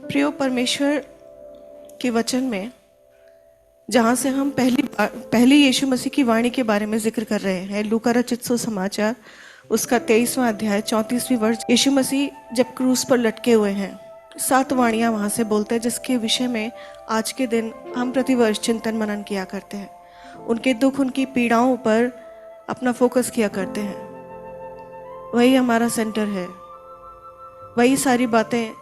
प्रिय परमेश्वर के वचन में जहाँ से हम पहली यीशु मसीह की वाणी के बारे में जिक्र कर रहे हैं, लूका रचित सुसमाचार उसका 23वां अध्याय 34वीं वर्ष। यीशु मसीह जब क्रूस पर लटके हुए हैं, 7 वाणियाँ वहाँ से बोलते हैं जिसके विषय में आज के दिन हम प्रतिवर्ष चिंतन मनन किया करते हैं। उनके दुख, उनकी पीड़ाओं पर अपना फोकस किया करते हैं। वही हमारा सेंटर है, वही सारी बातें,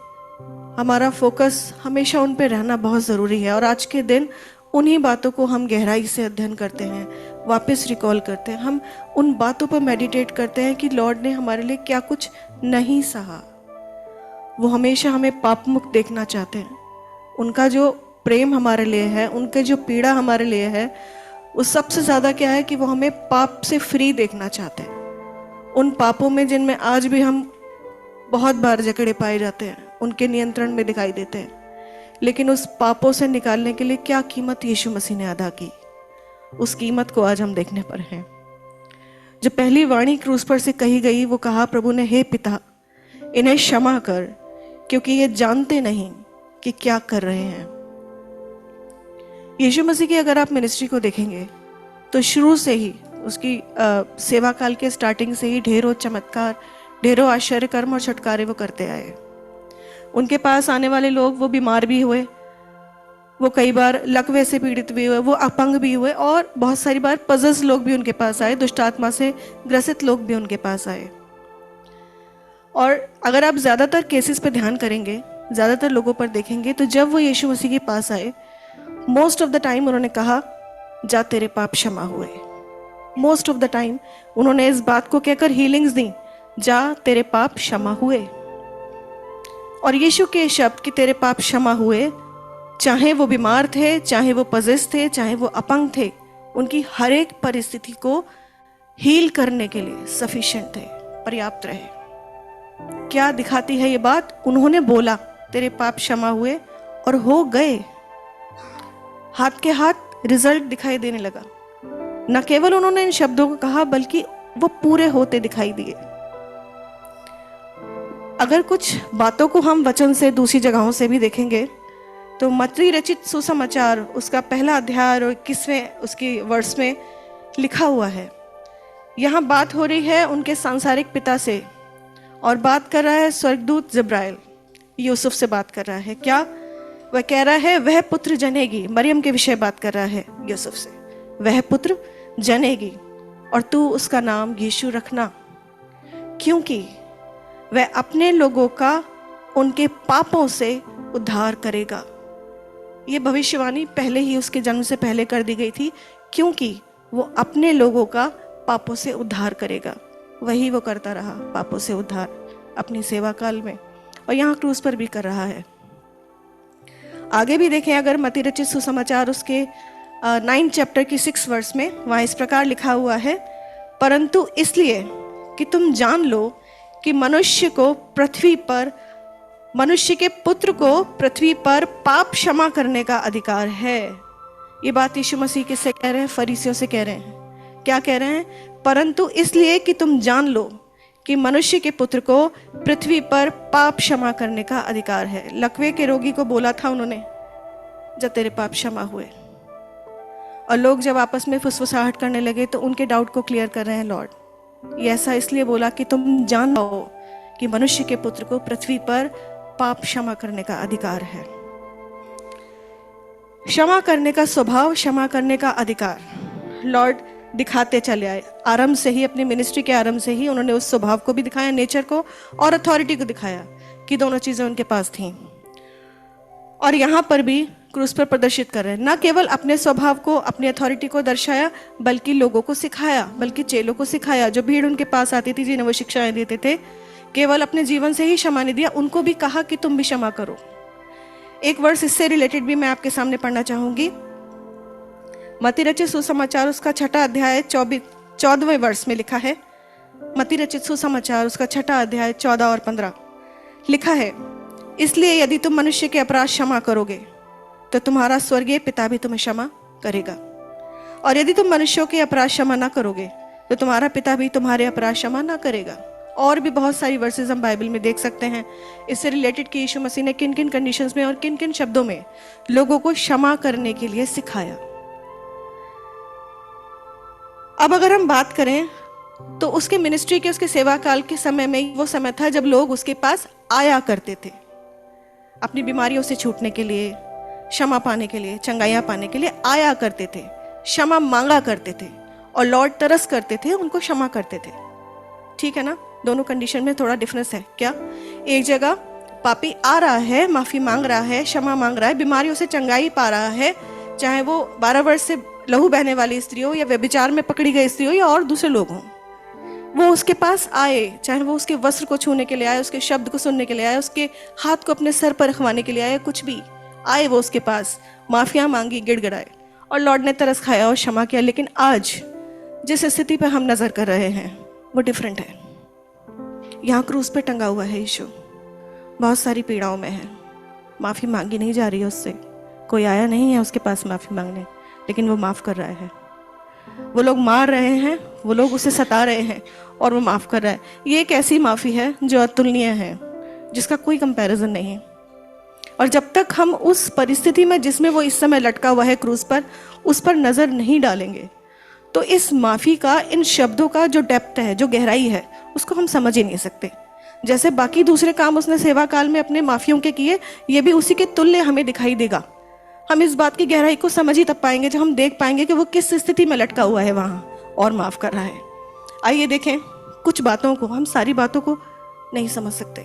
हमारा फोकस हमेशा उन पे रहना बहुत ज़रूरी है। और आज के दिन उन्हीं बातों को हम गहराई से अध्ययन करते हैं, वापस रिकॉल करते हैं। हम उन बातों पर मेडिटेट करते हैं कि लॉर्ड ने हमारे लिए क्या कुछ नहीं सहा। वो हमेशा हमें पाप मुक्त देखना चाहते हैं। उनका जो प्रेम हमारे लिए है, उनके जो पीड़ा हमारे लिए है, वो सबसे ज़्यादा क्या है कि वो हमें पाप से फ्री देखना चाहते हैं। उन पापों में जिनमें आज भी हम बहुत बार जकड़े पाए जाते हैं, उनके नियंत्रण में दिखाई देते हैं। लेकिन उस पापों से निकालने के लिए क्या कीमत यीशु मसीह ने अदा की, उस कीमत को आज हम देखने पर हैं। जो पहली वाणी क्रूस पर से कही गई, वो कहा प्रभु ने, हे पिता, इन्हें क्षमा कर, क्योंकि ये जानते नहीं कि क्या कर रहे हैं। यीशु मसीह की अगर आप मिनिस्ट्री को देखेंगे तो शुरू से ही उसकी सेवा काल के स्टार्टिंग से ही ढेरों चमत्कार, ढेरों आश्चर्य कर्म और छुटकारे वो करते आए। उनके पास आने वाले लोग, वो बीमार भी हुए, वो कई बार लकवे से पीड़ित भी हुए, वो अपंग भी हुए, और बहुत सारी बार पजस लोग भी उनके पास आए, दुष्ट आत्मा से ग्रसित लोग भी उनके पास आए। और अगर आप ज़्यादातर केसेस पे ध्यान करेंगे, ज़्यादातर लोगों पर देखेंगे, तो जब वो यीशु मसीह के पास आए, मोस्ट ऑफ द टाइम उन्होंने कहा, जा तेरे पाप क्षमा हुए। मोस्ट ऑफ द टाइम उन्होंने इस बात को कहकर हीलिंग्स दी, जा तेरे पाप क्षमा हुए। और यीशु के शब्द कि तेरे पाप क्षमा हुए, चाहे वो बीमार थे, चाहे वो पजेस थे, चाहे वो अपंग थे, उनकी हर एक परिस्थिति को हील करने के लिए सफिशिएंट थे, पर्याप्त रहे। क्या दिखाती है ये बात? उन्होंने बोला तेरे पाप क्षमा हुए और हो गए। हाथ के हाथ रिजल्ट दिखाई देने लगा। न केवल उन्होंने इन शब्दों को कहा, बल्कि वो पूरे होते दिखाई दिए। अगर कुछ बातों को हम वचन से दूसरी जगहों से भी देखेंगे तो मत्ती रचित सुसमाचार उसका पहला अध्याय और 21वें उसकी वर्ष में लिखा हुआ है। यहाँ बात हो रही है उनके सांसारिक पिता से, और बात कर रहा है स्वर्गदूत जिब्राइल, यूसुफ से बात कर रहा है। क्या वह कह रहा है? वह पुत्र जनेगी। मरियम के विषय बात कर रहा है यूसुफ से, वह पुत्र जनेगी और तू उसका नाम यीशु रखना, क्योंकि वह अपने लोगों का उनके पापों से उद्धार करेगा। ये भविष्यवाणी पहले ही उसके जन्म से पहले कर दी गई थी, क्योंकि वो अपने लोगों का पापों से उद्धार करेगा। वही वो करता रहा, पापों से उद्धार अपनी सेवा काल में, और यहाँ क्रूस पर भी कर रहा है। आगे भी देखें, अगर मत्ती रचित सुसमाचार उसके 9 चैप्टर की 6 वर्ष में, वहाँ इस प्रकार लिखा हुआ है, परंतु इसलिए कि तुम जान लो कि मनुष्य के पुत्र को पृथ्वी पर पाप क्षमा करने का अधिकार है। ये बात यीशु मसीह किससे कह रहे हैं? फरीसियों से कह रहे हैं। क्या कह रहे हैं? परंतु इसलिए कि तुम जान लो कि मनुष्य के पुत्र को पृथ्वी पर पाप क्षमा करने का अधिकार है। लकवे के रोगी को बोला था उन्होंने, जब तेरे पाप क्षमा हुए। और लोग जब आपस में फुसफुसाहट करने लगे तो उनके डाउट को क्लियर कर रहे हैं लॉर्ड। ये ऐसा इसलिए बोला कि तुम जान लो कि मनुष्य के पुत्र को पृथ्वी पर पाप क्षमा करने का अधिकार है। क्षमा करने का स्वभाव, क्षमा करने का अधिकार लॉर्ड दिखाते चले आए। आरंभ से ही, अपनी मिनिस्ट्री के आरंभ से ही उन्होंने उस स्वभाव को भी दिखाया, नेचर को और अथॉरिटी को दिखाया कि दोनों चीजें उनके पास थीं। और यहाँ पर भी क्रूस पर प्रदर्शित कर रहे हैं। न केवल अपने स्वभाव को, अपनी अथॉरिटी को दर्शाया, बल्कि लोगों को सिखाया, बल्कि चेलों को सिखाया। जो भीड़ उनके पास आती थी, जिन्हें वो शिक्षाएं देते थे, केवल अपने जीवन से ही क्षमा नहीं दिया, उनको भी कहा कि तुम भी क्षमा करो। एक वर्ष इससे रिलेटेड भी मैं आपके सामने पढ़ना चाहूंगी। मत्ती रचित सुसमाचार उसका 6 अध्याय 14वें वर्ष में लिखा है। मत्ती रचित सुसमाचार उसका 6 अध्याय 14 और 15 लिखा है, इसलिए यदि तुम मनुष्य के अपराध क्षमा करोगे तो तुम्हारा स्वर्गीय पिता भी तुम्हें क्षमा करेगा, और यदि तुम मनुष्यों के अपराध क्षमा ना करोगे तो तुम्हारा पिता भी तुम्हारे अपराध क्षमा ना करेगा। और भी बहुत सारी वर्सेस हम बाइबल में देख सकते हैं इससे रिलेटेड कि यीशु मसीह ने किन किन कंडीशंस में और किन किन शब्दों में लोगों को क्षमा करने के लिए सिखाया। अब अगर हम बात करें तो उसके मिनिस्ट्री के, उसके सेवा काल के समय में वो समय था जब लोग उसके पास आया करते थे अपनी बीमारियों से छूटने के लिए, क्षमा पाने के लिए, चंगाइयाँ पाने के लिए आया करते थे, क्षमा मांगा करते थे और लॉर्ड तरस करते थे, उनको क्षमा करते थे। ठीक है ना, दोनों कंडीशन में थोड़ा डिफरेंस है क्या? एक जगह पापी आ रहा है, माफी मांग रहा है, क्षमा मांग रहा है, बीमारियों से चंगाई पा रहा है, चाहे वो 12 वर्ष से लहू बहने वाली स्त्री हो या व्यभिचार में पकड़ी गई स्त्री हो या और दूसरे लोग हों, वो उसके पास आए, चाहे वो उसके वस्त्र को छूने के लिए आए, उसके शब्द को सुनने के लिए आए, उसके हाथ को अपने सर पर रखवाने के लिए आए, कुछ भी आए, वो उसके पास माफिया मांगी, गिड़गिड़ाए और लॉर्ड ने तरस खाया और क्षमा किया। लेकिन आज जिस स्थिति पर हम नजर कर रहे हैं वो डिफरेंट है। यहाँ क्रूस पे टंगा हुआ है यीशु, बहुत सारी पीड़ाओं में है, माफी मांगी नहीं जा रही है उससे, कोई आया नहीं है उसके पास माफी मांगने, लेकिन वो माफ कर रहा है। वो लोग मार रहे हैं, वो लोग उसे सता रहे हैं और वो माफ कर रहा है। ये एक ऐसी माफी है जो अतुलनीय है, जिसका कोई कंपैरिजन नहीं है। और जब तक हम उस परिस्थिति में जिसमें वो इस समय लटका हुआ है क्रूस पर, उस पर नजर नहीं डालेंगे तो इस माफी का, इन शब्दों का जो डेप्थ है, जो गहराई है, उसको हम समझ ही नहीं सकते। जैसे बाकी दूसरे काम उसने सेवा काल में अपने माफियों के किए, ये भी उसी के तुल्य हमें दिखाई देगा। हम इस बात की गहराई को समझ ही तब पाएंगे जब हम देख पाएंगे कि वो किस स्थिति में लटका हुआ है वहाँ और माफ कर रहा है। आइए देखें कुछ बातों को, हम सारी बातों को नहीं समझ सकते।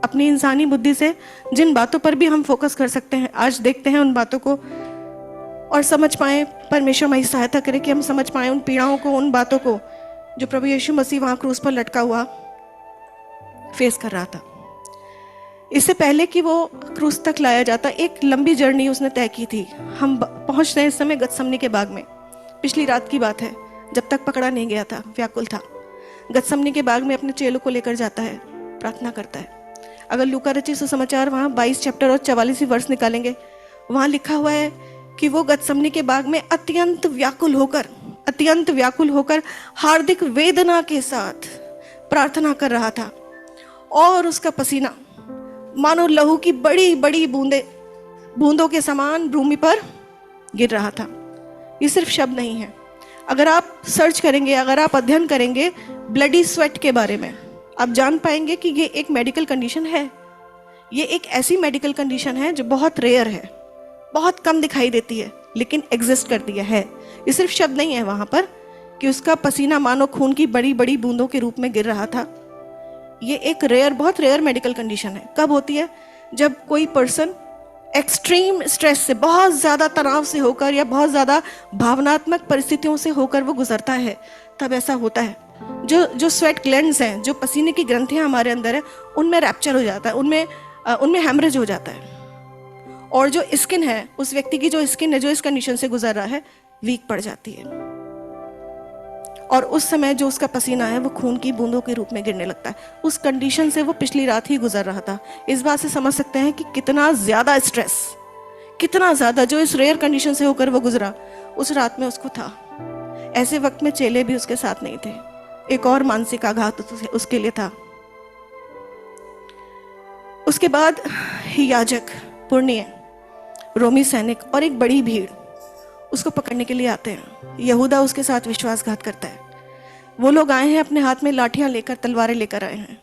अपनी इंसानी बुद्धि से जिन बातों पर भी हम फोकस कर सकते हैं, आज देखते हैं उन बातों को और समझ पाए। परमेश्वर हमारी सहायता करे कि हम समझ पाए उन पीड़ाओं को, उन बातों को जो प्रभु यीशु मसीह वहाँ क्रूस पर लटका हुआ फेस कर रहा था। इससे पहले कि वो क्रूस तक लाया जाता, एक लंबी जर्नी उसने तय की थी। हम पहुंच रहे हैं इस समय गतसमनी के बाग में। पिछली रात की बात है, जब तक पकड़ा नहीं गया था, व्याकुल था। गतसमनी के बाग में अपने चेलों को लेकर जाता है, प्रार्थना करता है। अगर लूका रचित सुसमाचार वहाँ 22 चैप्टर और 44 वर्ष निकालेंगे, वहाँ लिखा हुआ है कि वो गतसमनी के बाग में अत्यंत व्याकुल होकर हार्दिक वेदना के साथ प्रार्थना कर रहा था और उसका पसीना मानो लहू की बड़ी बड़ी बूंदों के समान भूमि पर गिर रहा था। ये सिर्फ शब्द नहीं है, अगर आप सर्च करेंगे, अगर आप अध्ययन करेंगे ब्लडी स्वेट के बारे में, आप जान पाएंगे कि ये एक मेडिकल कंडीशन है। ये एक ऐसी मेडिकल कंडीशन है जो बहुत रेयर है, बहुत कम दिखाई देती है, लेकिन एग्जिस्ट करती है। ये सिर्फ शब्द नहीं है वहां पर कि उसका पसीना मानो खून की बड़ी बड़ी बूंदों के रूप में गिर रहा था। ये एक बहुत रेयर मेडिकल कंडीशन है। कब होती है? जब कोई पर्सन एक्सट्रीम स्ट्रेस से, बहुत ज़्यादा तनाव से होकर या बहुत ज़्यादा भावनात्मक परिस्थितियों से होकर वो गुजरता है, तब ऐसा होता है। जो स्वेट ग्लैंड्स हैं, जो पसीने की ग्रंथियां हमारे अंदर है, उनमें रैप्चर हो जाता है, उनमें हैमरेज हो जाता है। और जो स्किन है, उस व्यक्ति की जो स्किन है, जो इस कंडीशन से गुजर रहा है, वीक पड़ जाती है। और उस समय जो उसका पसीना है वो खून की बूंदों के रूप में गिरने लगता है। उस कंडीशन से वो पिछली रात ही गुजर रहा था। इस बात से समझ सकते हैं कि कितना ज्यादा स्ट्रेस, कितना ज्यादा जो इस रेयर कंडीशन से होकर वो गुजरा, उस रात में उसको था। ऐसे वक्त में चेले भी उसके साथ नहीं थे। एक और मानसिक आघात उसके लिए था। उसके बाद याजक, पुण्य, रोमी सैनिक और एक बड़ी भीड़ उसको पकड़ने के लिए आते हैं। यहूदा उसके साथ विश्वासघात करता है। वो लोग आए हैं अपने हाथ में लाठियां लेकर, तलवारें लेकर आए हैं।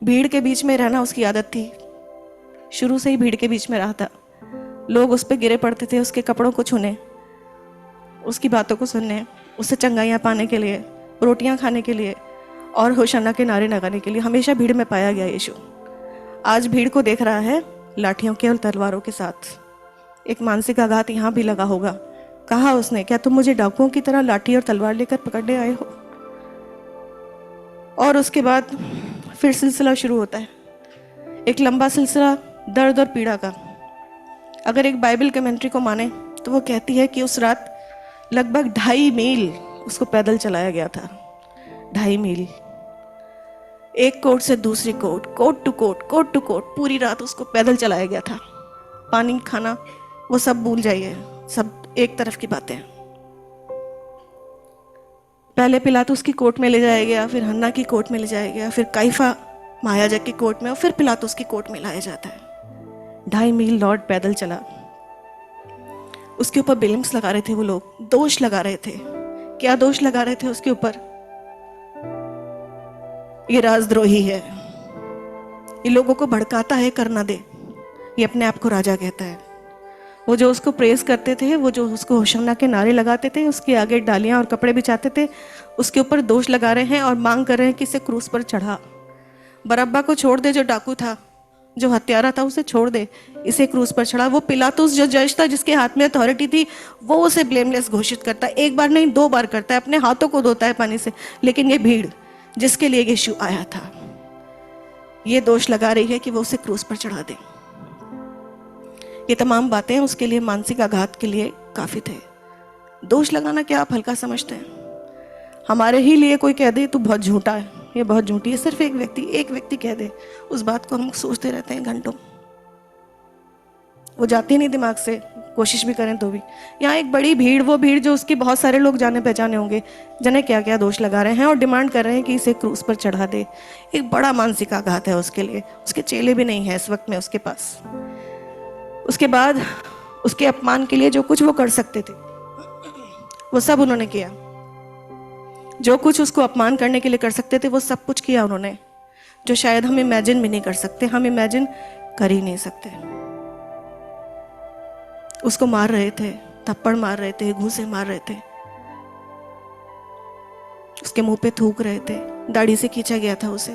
भीड़ के बीच में रहना उसकी आदत थी, शुरू से ही भीड़ के बीच में रहा था। लोग उस पर गिरे पड़ते थे, उसके कपड़ों को छूने, उसकी बातों को सुनने, उससे चंगाइयाँ पाने के लिए, रोटियां खाने के लिए और होशाना के नारे लगाने के लिए हमेशा भीड़ में पाया गया यीशु। आज भीड़ को देख रहा है लाठियों के और तलवारों के साथ। एक मानसिक आघात यहाँ भी लगा होगा। कहा उसने, क्या तुम मुझे डाकुओं की तरह लाठी और तलवार लेकर पकड़ने आए हो? और उसके बाद फिर सिलसिला शुरू होता है, एक लंबा सिलसिला दर्द और पीड़ा का। अगर एक बाइबल कमेंट्री को माने तो वो कहती है कि उस रात लगभग 2.5 मील उसको पैदल चलाया गया था। 2.5 मील, एक कोर्ट से दूसरी कोर्ट, कोर्ट टू कोर्ट, पूरी रात उसको पैदल चलाया गया था। पानी, खाना, वो सब भूल जाइए, सब एक तरफ की बातें। पहले पिलातुस की कोर्ट में ले जाया गया, फिर हन्ना की कोर्ट में ले जाया गया, फिर काइफा महायाजक की कोर्ट में, और फिर पिलातुस की कोर्ट में लाया जाता है। 2.5 मील लॉर्ड पैदल चला। उसके ऊपर बिलिम्स लगा रहे थे वो लोग, दोष लगा रहे थे। क्या दोष लगा रहे थे उसके ऊपर? ये राजद्रोही है, ये लोगों को भड़काता है, करना दे, ये अपने आप को राजा कहता है। वो जो उसको प्रेस करते थे, वो जो उसको होशाना के नारे लगाते थे, उसके आगे डालियां और कपड़े बिछाते थे, उसके ऊपर दोष लगा रहे हैं और मांग कर रहे हैं कि इसे क्रूस पर चढ़ा। बरअब्बा को छोड़ दे, जो डाकू था, जो हत्यारा था, उसे छोड़ दे, इसे क्रूस पर चढ़ा। वो पिलातुस जो जज था, जिसके हाथ में अथॉरिटी थी, वो उसे ब्लेमलेस घोषित करता है। एक बार नहीं 2 बार करता है, अपने हाथों को धोता है पानी से। लेकिन ये भीड़ जिसके लिए यीशु आया था, ये दोष लगा रही है कि वो उसे क्रूस पर चढ़ा दे। ये तमाम बातें उसके लिए मानसिक आघात के लिए काफी थे। दोष लगाना क्या आप हल्का समझते हैं? हमारे ही लिए कोई कह दे तू बहुत झूठा है, ये बहुत झूठी है, सिर्फ एक व्यक्ति कह दे, उस बात को हम सोचते रहते हैं घंटों, वो जाती नहीं दिमाग से, कोशिश भी करें तो भी। यहाँ एक बड़ी भीड़, वो भीड़ जो उसकी बहुत सारे लोग जाने पहचाने होंगे, जने क्या क्या दोष लगा रहे हैं और डिमांड कर रहे हैं कि इसे क्रूस पर चढ़ा दे। एक बड़ा मानसिक आघात है उसके लिए। उसके चेले भी नहीं है इस वक्त में उसके पास। उसके बाद उसके अपमान के लिए जो कुछ वो कर सकते थे, वो सब उन्होंने किया। जो कुछ उसको अपमान करने के लिए कर सकते थे, वो सब कुछ किया उन्होंने, जो शायद हम इमेजिन भी नहीं कर सकते, हम इमेजिन कर ही नहीं सकते। उसको मार रहे थे, थप्पड़ मार रहे थे, घूंसे मार रहे थे, उसके मुंह पे थूक रहे थे, दाढ़ी से खींचा गया था उसे।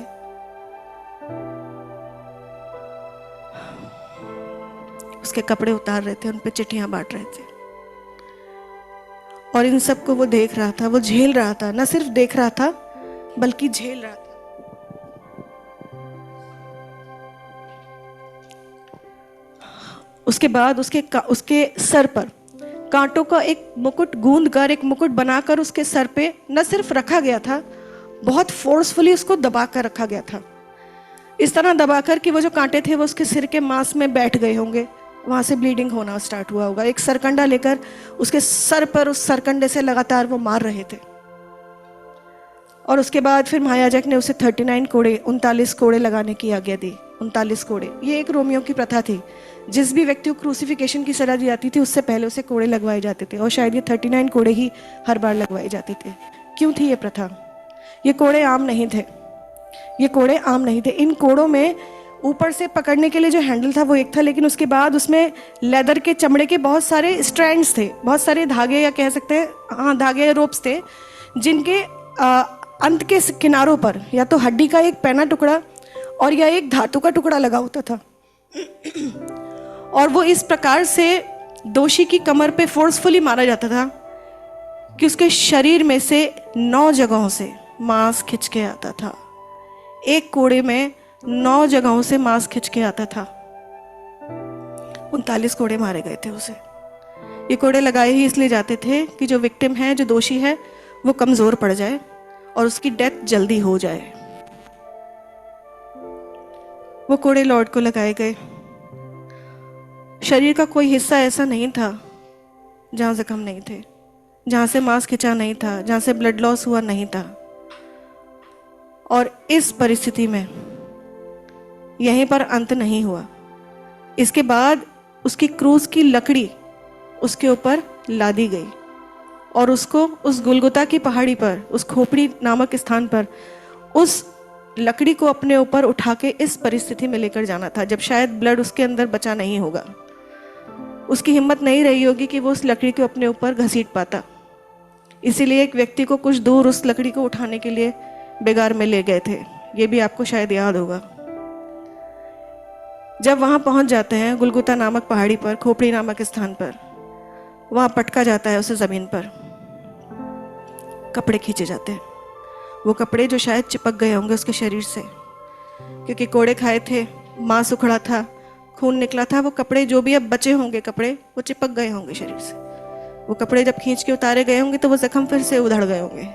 उसके कपड़े उतार रहे थे, उन पे चिट्ठियां बांट रहे थे। और इन सब को वो देख रहा था, वो झेल रहा था। न सिर्फ देख रहा था, बल्कि झेल रहा था। उसके बाद उसके सर पर कांटों का एक मुकुट गूंद कर, एक मुकुट बनाकर उसके सर पे न सिर्फ रखा गया था, बहुत फोर्सफुली उसको दबा कर रखा गया था। इस तरह दबाकर कि वो जो कांटे थे वो उसके सिर के मांस में बैठ गए होंगे, वहां से ब्लीडिंग होना स्टार्ट हुआ होगा। एक सरकंडा लेकर उसके सर पर, उस सरकंडे से लगातार वो मार रहे थे। और उसके बाद फिर महायाजक ने उसे 39 कोड़े लगाने की आज्ञा दी। 39 कोड़े, ये एक रोमियो की प्रथा थी। जिस भी व्यक्ति को क्रूसिफिकेशन की सजा दी जाती थी, उससे पहले उसे कोड़े लगवाए जाते थे, और शायद ये 39 कोड़े ही हर बार लगवाए जाते थे। क्यों थी ये प्रथा? ये कोड़े आम नहीं थे, ये कोड़े आम नहीं थे। इन कोड़ों में ऊपर से पकड़ने के लिए जो हैंडल था वो एक था, लेकिन उसके बाद उसमें लेदर के, चमड़े के बहुत सारे स्ट्रैंड्स थे, बहुत सारे धागे, या कह सकते हैं हाँ धागे, रोप्स थे, जिनके अंत के किनारों पर या तो हड्डी का एक पैना टुकड़ा और या एक धातु का टुकड़ा लगा होता था। और वो इस प्रकार से दोषी की कमर पे फोर्सफुली मारा जाता था कि उसके शरीर में से 9 जगहों से मांस खिंच के आता था। एक कोड़े में 9 जगहों से मांस खिंच के आता था। 39 कोड़े मारे गए थे उसे। ये कोड़े लगाए ही इसलिए जाते थे कि जो विक्टिम है, जो दोषी है, वो कमजोर पड़ जाए और उसकी डेथ जल्दी हो जाए। वो कोड़े लॉर्ड को लगाए गए। शरीर का कोई हिस्सा ऐसा नहीं था जहां जख्म नहीं थे, जहां से मांस खिंचा नहीं था, जहां से ब्लड लॉस हुआ नहीं था। और इस परिस्थिति में यहीं पर अंत नहीं हुआ। इसके बाद उसकी क्रूस की लकड़ी उसके ऊपर लादी गई और उसको उस गुलगुता की पहाड़ी पर, उस खोपड़ी नामक स्थान पर, उस लकड़ी को अपने ऊपर उठा के इस परिस्थिति में लेकर जाना था जब शायद ब्लड उसके अंदर बचा नहीं होगा। उसकी हिम्मत नहीं रही होगी कि वो उस लकड़ी को अपने ऊपर घसीट पाता। इसीलिए एक व्यक्ति को कुछ दूर उस लकड़ी को उठाने के लिए बेगार में ले गए थे। ये भी आपको शायद याद होगा। जब वहां पहुंच जाते हैं गुलगुता नामक पहाड़ी पर, खोपड़ी नामक स्थान पर, वहां पटका जाता है उसे जमीन पर। कपड़े खींचे जाते हैं, वो कपड़े जो शायद चिपक गए होंगे उसके शरीर से, क्योंकि कोड़े खाए थे, मांस उखड़ा था, खून निकला था। वो कपड़े जो भी अब बचे होंगे कपड़े, वो चिपक गए होंगे शरीर से। वो कपड़े जब खींच के उतारे गए होंगे तो वो जख्म फिर से उधड़ गए होंगे।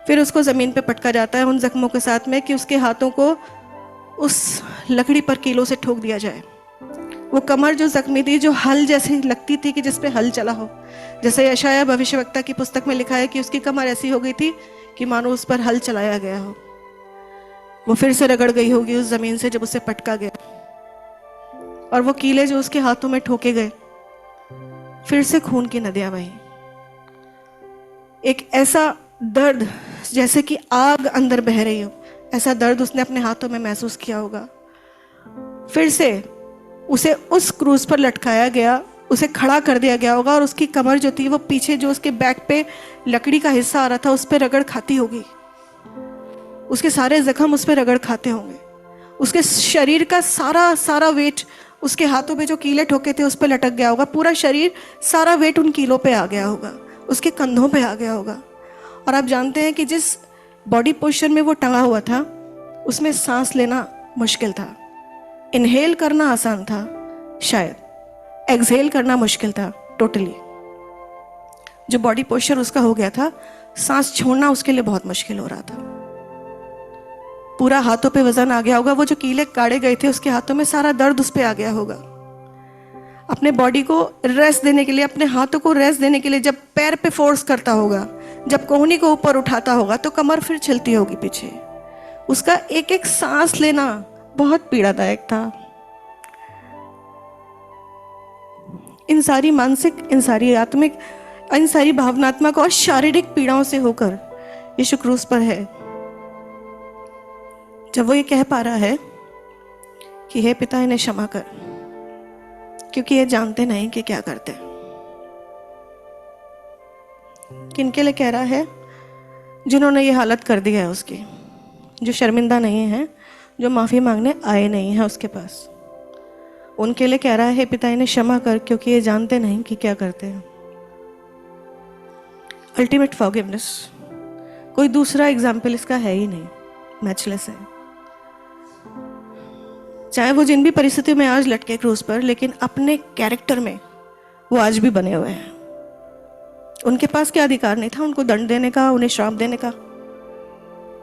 फिर उसको जमीन पे पटका जाता है उन जख्मों के साथ में कि उसके हाथों को उस लकड़ी पर कीलों से ठोक दिया जाए। वो कमर जो जख्मी थी, जो हल जैसी लगती थी कि जिसपे हल चला हो, जैसे यशायाह भविष्यवक्ता की पुस्तक में लिखा है कि उसकी कमर ऐसी हो गई थी कि मानो उस पर हल चलाया गया हो। वो फिर से रगड़ गई होगी उस जमीन से जब उसे पटका गया, और वो कीले जो उसके हाथों में ठोके गए, फिर से खून की नदियां बही। एक ऐसा दर्द जैसे कि आग अंदर बह रही हो, ऐसा दर्द उसने अपने हाथों में महसूस किया होगा। फिर से उसे उस क्रूज पर लटकाया गया, उसे खड़ा कर दिया गया होगा, और उसकी कमर जो थी वो पीछे जो उसके बैक पे लकड़ी का हिस्सा आ रहा था उस पर रगड़ खाती होगी। उसके सारे जख्म उस पर रगड़ खाते होंगे। उसके शरीर का सारा सारा वेट उसके हाथों में जो कीले ठोके थे उस पर लटक गया होगा। पूरा शरीर, सारा वेट उन कीलों पे आ गया होगा, उसके कंधों पे आ गया होगा। और आप जानते हैं कि जिस बॉडी पोस्चर में वो टंगा हुआ था उसमें सांस लेना मुश्किल था। इनहेल करना आसान था शायद, एक्सहेल करना मुश्किल था टोटली। जो बॉडी पोस्चर उसका हो गया था, सांस छोड़ना उसके लिए बहुत मुश्किल हो रहा था। पूरा हाथों पे वजन आ गया होगा। वो जो कीले काढ़े गए थे उसके हाथों में, सारा दर्द उस पे आ गया होगा। अपने बॉडी को रेस्ट देने के लिए, अपने हाथों को रेस्ट देने के लिए जब पैर पे फोर्स करता होगा, जब कोहनी को ऊपर उठाता होगा तो कमर फिर चलती होगी पीछे। उसका एक एक सांस लेना बहुत पीड़ादायक था। इन सारी मानसिक, इन सारी आत्मिक, इन सारी भावनात्मक और शारीरिक पीड़ाओं से होकर यीशु क्रूस पर है। जब वो ये कह पा रहा है कि हे पिता इन्हें क्षमा कर, क्योंकि ये जानते नहीं कि क्या करते। किनके लिए कह रहा है? जिन्होंने ये हालत कर दी है उसकी, जो शर्मिंदा नहीं है, जो माफी मांगने आए नहीं है उसके पास। उनके लिए कह रहा है, हे पिता इन्हें क्षमा कर, क्योंकि ये जानते नहीं कि क्या करते हैं। अल्टीमेट फॉरगिवनेस, कोई दूसरा एग्जाम्पल इसका है ही नहीं, मैचलेस है। चाहे वो जिन भी परिस्थितियों में आज लटके क्रूस पर, लेकिन अपने कैरेक्टर में वो आज भी बने हुए हैं। उनके पास क्या अधिकार नहीं था उनको दंड देने का, उन्हें श्राप देने का?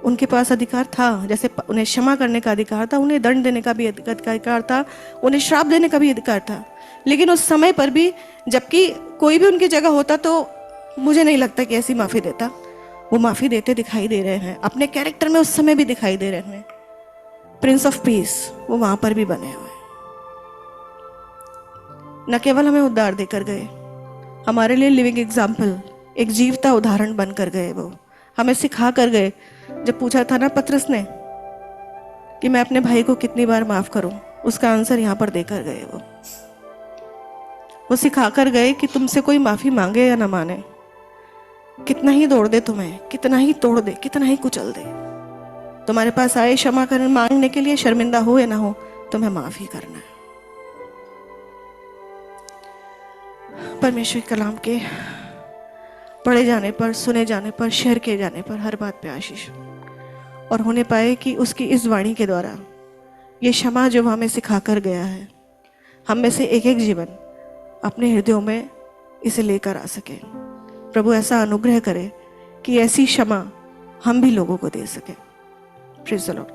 उनके पास अधिकार था। जैसे उन्हें क्षमा करने का अधिकार था, उन्हें दंड देने का भी अधिकार था, उन्हें श्राप देने का भी अधिकार था। लेकिन उस समय पर भी, जबकि कोई भी उनकी जगह होता तो मुझे नहीं लगता कि ऐसी माफी देता। वो माफी देते दिखाई दे रहे हैं, अपने कैरेक्टर में उस समय भी दिखाई दे रहे हैं। प्रिंस ऑफ पीस वो वहां पर भी बने हुए। न केवल हमें उद्धार देकर गए, हमारे लिए लिविंग एग्जाम्पल, एक जीवता उदाहरण बनकर गए। वो हमें सिखा कर गए। जब पूछा था ना पतरस ने कि मैं अपने भाई को कितनी बार माफ करूं, उसका आंसर यहां पर देकर गए। वो सिखा कर गए कि तुमसे कोई माफी मांगे या ना माने, कितना ही दौड़ दे तुम्हें, कितना ही तोड़ दे, कितना ही कुचल दे, तुम्हारे पास आए क्षमा करने मांगने के लिए, शर्मिंदा हो या ना हो, तुम्हें माफ ही करना है। परमेश्वर कलाम के पढ़े जाने पर, सुने जाने पर, शेयर किए जाने पर हर बात पे आशीष और होने पाए कि उसकी इस वाणी के द्वारा ये क्षमा जो हमें सिखा कर गया है, हम में से एक एक जीवन अपने हृदयों में इसे लेकर आ सके। प्रभु ऐसा अनुग्रह करे कि ऐसी क्षमा हम भी लोगों को दे सके। Praise the Lord.